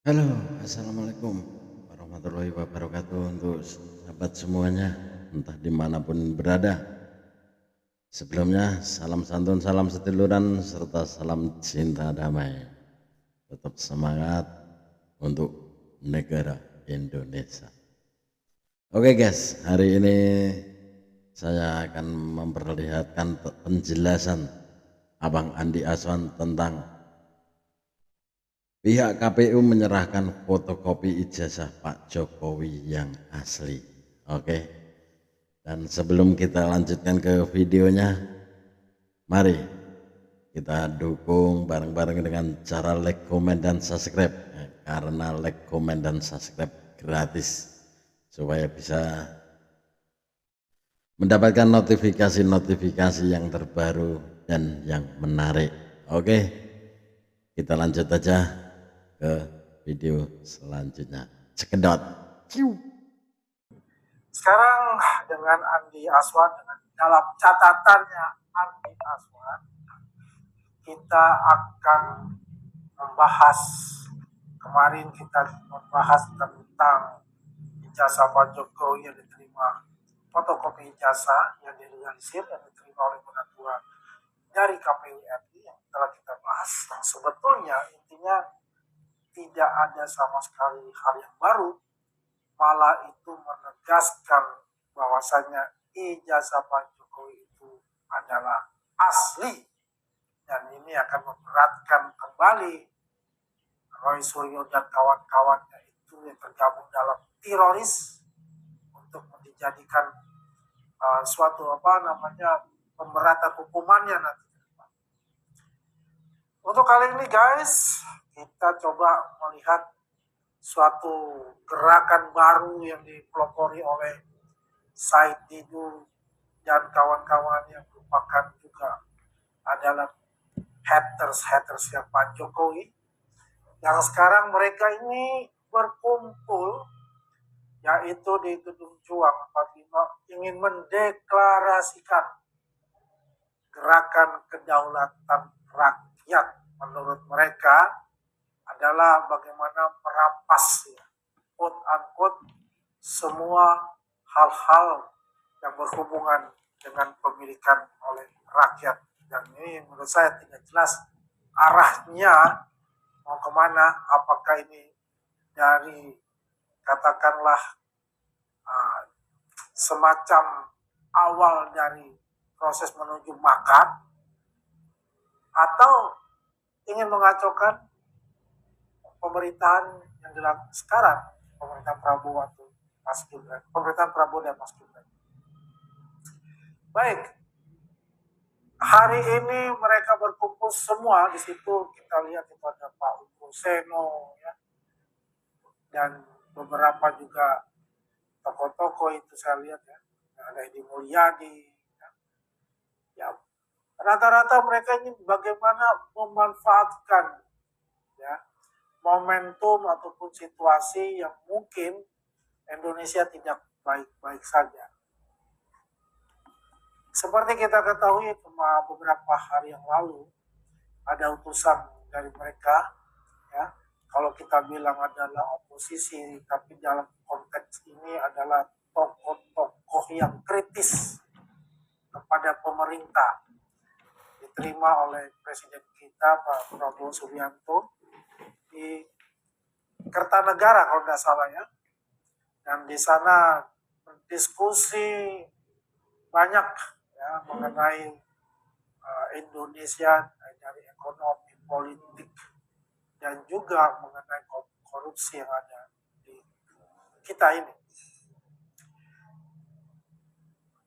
Halo, assalamualaikum warahmatullahi wabarakatuh untuk sahabat semuanya, entah dimanapun berada. Sebelumnya, salam santun, salam seduluran, serta salam cinta damai. Tetap semangat untuk negara Indonesia. Oke guys, hari ini saya akan memperlihatkan penjelasan Abang Andi Aswan tentang pihak KPU menyerahkan fotokopi ijazah Pak Jokowi yang asli. Oke. Dan sebelum kita lanjutkan ke videonya, mari kita dukung bareng-bareng dengan cara like, komen, dan subscribe. Karena like, komen, dan subscribe gratis supaya bisa mendapatkan notifikasi-notifikasi yang terbaru dan yang menarik. Oke, kita lanjut aja ke video selanjutnya. Cekedot. Sekarang dengan Andi Aswan, dengan dalam catatannya Andi Aswan, kita akan membahas, kemarin kita membahas tentang ijazah Pak Jokowi yang diterima, fotokopi ijazah yang direalisir yang diterima oleh penatua dari KPU RI yang telah kita bahas. Yang sebetulnya intinya tidak ada sama sekali hal yang baru, malah itu menegaskan bahwasanya ijazah Pak Jokowi itu adalah asli, dan ini akan memberatkan kembali Roy Suryo dan kawan-kawannya itu yang tergabung dalam teroris untuk dijadikan suatu pemberatan hukumannya nanti. Untuk kali ini guys, kita coba melihat suatu gerakan baru yang dipelopori oleh Said Didu dan kawan-kawan yang merupakan juga adalah haters yang Pak Jokowi, yang sekarang mereka ini berkumpul yaitu di Gedung Juang 45 ingin mendeklarasikan gerakan kedaulatan rakyat. Menurut mereka adalah bagaimana merampas ya, quote unquote, semua hal-hal yang berhubungan dengan pemilikan oleh rakyat. Dan ini menurut saya tidak jelas arahnya mau kemana, apakah ini dari katakanlah semacam awal dari proses menuju makar, atau ingin mengacaukan pemerintahan yang dilakukan sekarang, pemerintahan Prabowo atau Mas Gibran, pemerintahan Prabowo dan Mas Gibran. Baik, hari ini mereka berkumpul semua di situ. Kita lihat itu ada Pak Ugo Seno ya, dan beberapa juga tokoh-tokoh itu saya lihat ya, ada Edi Mulyadi ya. Rata-rata mereka ini bagaimana memanfaatkan ya momentum ataupun situasi yang mungkin Indonesia tidak baik-baik saja. Seperti kita ketahui beberapa hari yang lalu ada utusan dari mereka ya, kalau kita bilang adalah oposisi, tapi dalam konteks ini adalah tokoh-tokoh yang kritis kepada pemerintah, diterima oleh Presiden kita Pak Prabowo Subianto di Kertanegara kalau tidak salah ya, dan di sana berdiskusi banyak ya mengenai Indonesia dari ekonomi, politik, dan juga mengenai korupsi yang ada di kita ini.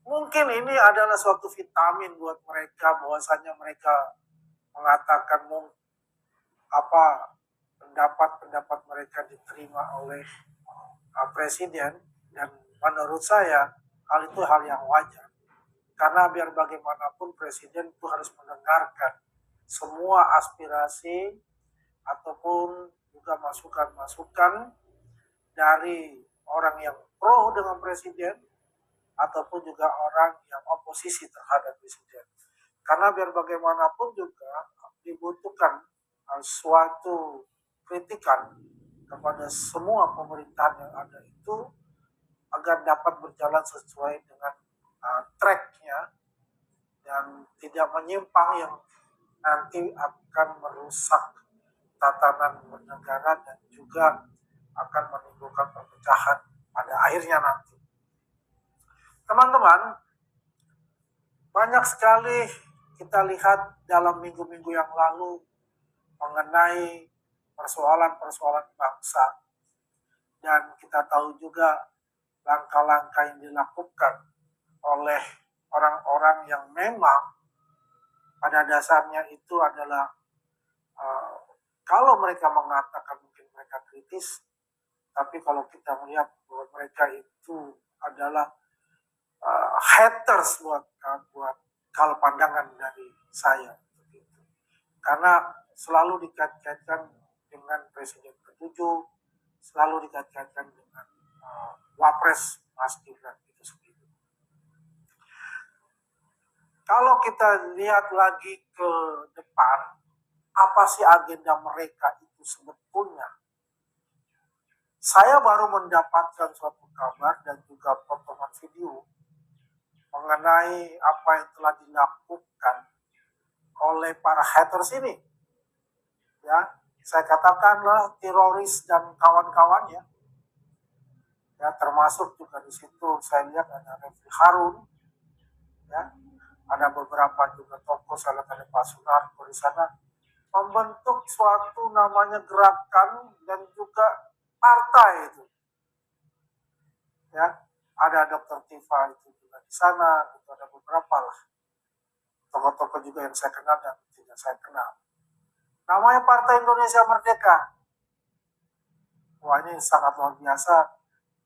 Mungkin ini adalah suatu vitamin buat mereka, bahwasanya mereka mengatakan pendapat mereka diterima oleh presiden, dan menurut saya hal itu hal yang wajar, karena biar bagaimanapun presiden itu harus mendengarkan semua aspirasi ataupun juga masukan-masukan dari orang yang pro dengan presiden ataupun juga orang yang oposisi terhadap presiden. Karena biar bagaimanapun juga dibutuhkan suatu kritikan kepada semua pemerintahan yang ada itu agar dapat berjalan sesuai dengan tracknya dan tidak menyimpang yang nanti akan merusak tatanan bernegara dan juga akan menimbulkan perpecahan pada akhirnya nanti. Teman-teman, banyak sekali kita lihat dalam minggu-minggu yang lalu mengenai persoalan-persoalan bangsa. Dan kita tahu juga langkah-langkah yang dilakukan oleh orang-orang yang memang pada dasarnya itu adalah kalau mereka mengatakan mungkin mereka kritis, tapi kalau kita melihat bahwa mereka itu adalah haters buat kalau pandangan dari saya, karena selalu dikait-kaitkan dengan Presiden ke-7, selalu dikait-kaitkan dengan Wapres Mas Gibran itu sendiri. Kalau kita lihat lagi ke depan, apa sih agenda mereka itu sebetulnya? Saya baru mendapatkan suatu kabar dan juga potongan video mengenai apa yang telah dilakukan oleh para haters ini. Ya, saya katakanlah teroris dan kawan-kawannya. Ya, termasuk juga di situ saya lihat ada Refli Harun, ya, ada beberapa juga tokoh, saya lihat ada Pak Sunarko di sana, membentuk suatu namanya gerakan dan juga partai itu. Ya, ada Dr. Tifa itu juga di sana, itu ada beberapa lah tokoh-tokoh juga yang saya kenal dan tidak saya kenal. Namanya Partai Indonesia Merdeka. Wah, ini sangat luar biasa.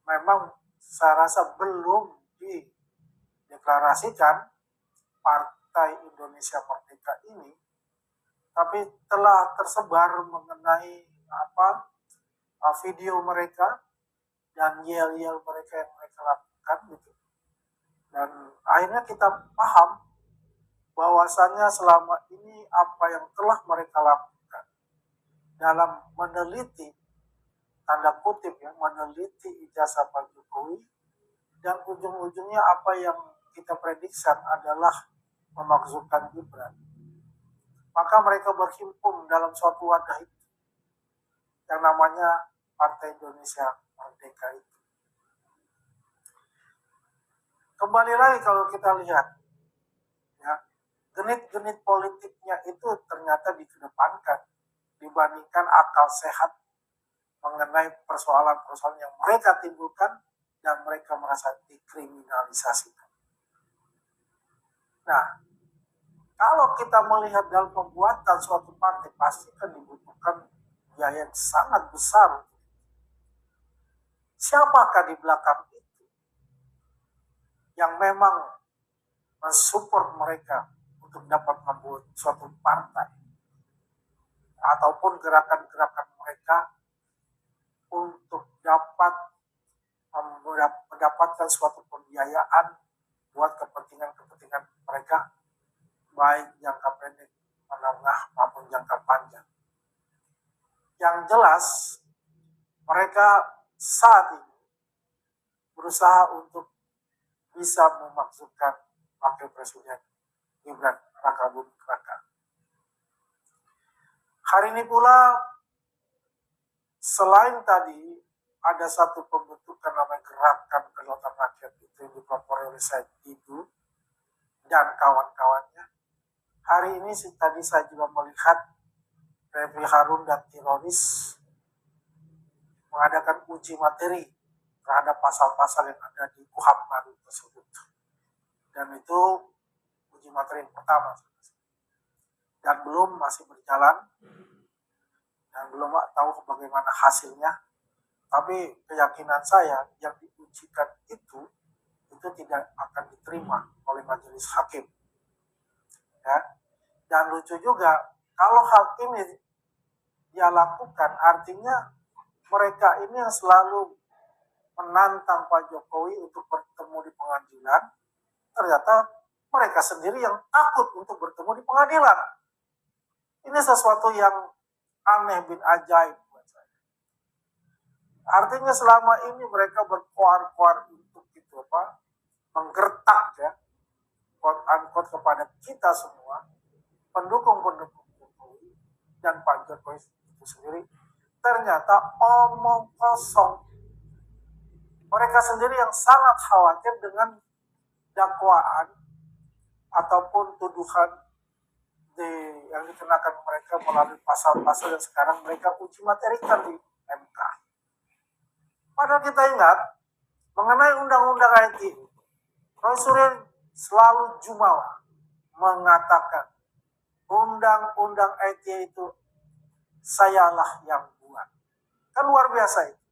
Memang saya rasa belum dideklarasikan Partai Indonesia Merdeka ini, tapi telah tersebar mengenai video mereka dan yel-yel mereka yang mereka lakukan gitu. Dan akhirnya kita paham bahwasannya selama ini apa yang telah mereka lakukan dalam meneliti, tanda kutip ya, meneliti ijazah Pak Jokowi, dan ujung-ujungnya apa yang kita prediksikan adalah memakzulkan Gibran. Maka mereka berhimpun dalam suatu wadah itu yang namanya Partai Indonesia Merdeka itu. Kembali lagi kalau kita lihat, ya, genit-genit politiknya itu ternyata dikedepankan dibandingkan akal sehat mengenai persoalan-persoalan yang mereka timbulkan dan mereka merasa dikriminalisasikan. Nah, kalau kita melihat dalam pembuatan suatu partai pasti kan dibutuhkan biaya yang sangat besar. Siapakah di belakang itu yang memang mensupport mereka untuk dapat membuat suatu partai ataupun gerakan-gerakan mereka untuk dapat mendapatkan suatu pembiayaan buat kepentingan-kepentingan mereka, baik jangka pendek, menengah, maupun jangka panjang. Yang jelas, mereka saat ini berusaha untuk bisa memaksudkan Wakil Presiden Gibran Raka Buming Raka. Hari ini pula, selain tadi ada satu pembentukan namanya Gerakan Kedaulatan Rakyat itu yang dipelopori oleh Said Didu dan kawan-kawannya. Hari ini tadi saya juga melihat Refli Harun dan teroris mengadakan uji materi terhadap pasal-pasal yang ada di KUHP baru tersebut. Dan itu uji materi yang pertama. Dan belum masih berjalan. Dan belum tahu bagaimana hasilnya. Tapi keyakinan saya yang diujikan itu tidak akan diterima oleh majelis hakim. Ya. Dan lucu juga, kalau hal ini dia lakukan, artinya mereka ini yang selalu menantang Pak Jokowi untuk bertemu di pengadilan, ternyata mereka sendiri yang takut untuk bertemu di pengadilan. Ini sesuatu yang aneh bin ajaib buat saya. Artinya selama ini mereka berkoar-koar untuk menggertak ya, quote unquote, kepada kita semua, pendukung-pendukung Jokowi dan Pak Jokowi itu sendiri, ternyata omong kosong. Mereka sendiri yang sangat khawatir dengan dakwaan ataupun tuduhan yang dikenakan mereka melalui pasal-pasal yang sekarang mereka uji materikan di MK. Padahal kita ingat mengenai undang-undang IT, Roy Suryo selalu jumawa mengatakan undang-undang IT itu sayalah yang buat. Kan luar biasa itu.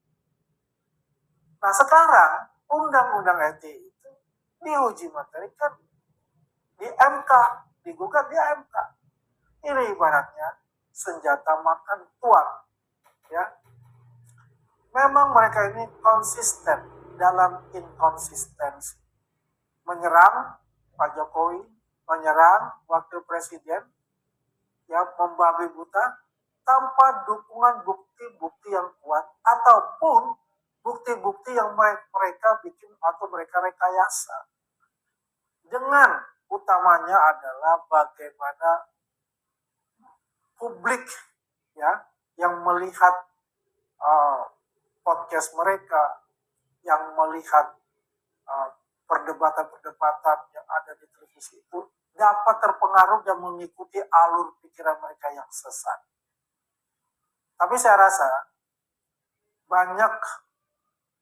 Nah sekarang undang-undang IT itu diuji materikan di MK, digugat di MK. Ini ibaratnya senjata makan tuan, ya. Memang mereka ini konsisten dalam inkonsistensi, menyerang Pak Jokowi, menyerang Wakil Presiden, ya, membabi buta tanpa dukungan bukti-bukti yang kuat ataupun bukti-bukti yang mereka bikin atau mereka rekayasa. Dengan utamanya adalah bagaimana publik ya yang melihat podcast mereka, yang melihat perdebatan-perdebatan yang ada di televisi itu dapat terpengaruh dan mengikuti alur pikiran mereka yang sesat. Tapi saya rasa banyak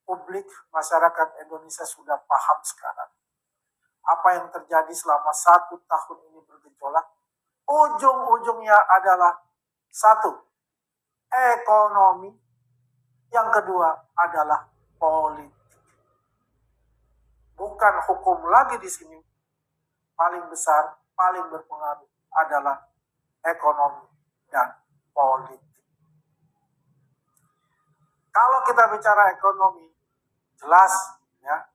publik masyarakat Indonesia sudah paham sekarang apa yang terjadi selama 1 tahun ini bergejolak. Ujung-ujungnya adalah satu, ekonomi. Yang kedua adalah politik. Bukan hukum lagi di sini. Paling besar, paling berpengaruh adalah ekonomi dan politik. Kalau kita bicara ekonomi, jelas ya,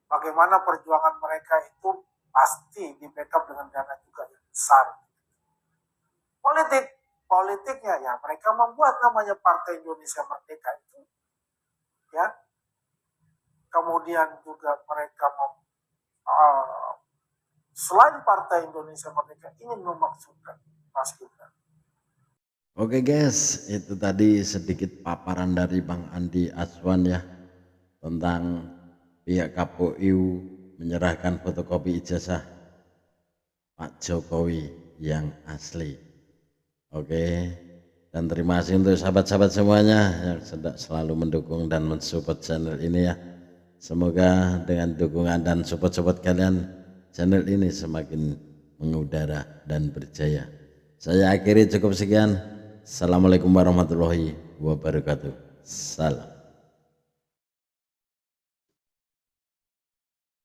bagaimana perjuangan mereka itu pasti di backup dengan dana juga yang besar. Politiknya ya mereka membuat namanya Partai Indonesia Merdeka itu, ya. Kemudian juga mereka selain Partai Indonesia Merdeka ingin memasukkan Mas Gibran. Oke guys, itu tadi sedikit paparan dari Bang Andi Azwan ya tentang pihak KPU menyerahkan fotokopi ijazah Pak Jokowi yang asli. Oke, dan terima kasih untuk sahabat-sahabat semuanya yang selalu mendukung dan mensupport channel ini ya. Semoga dengan dukungan dan support kalian, channel ini semakin mengudara dan berjaya. Saya akhiri cukup sekian. Assalamualaikum warahmatullahi wabarakatuh. Salam.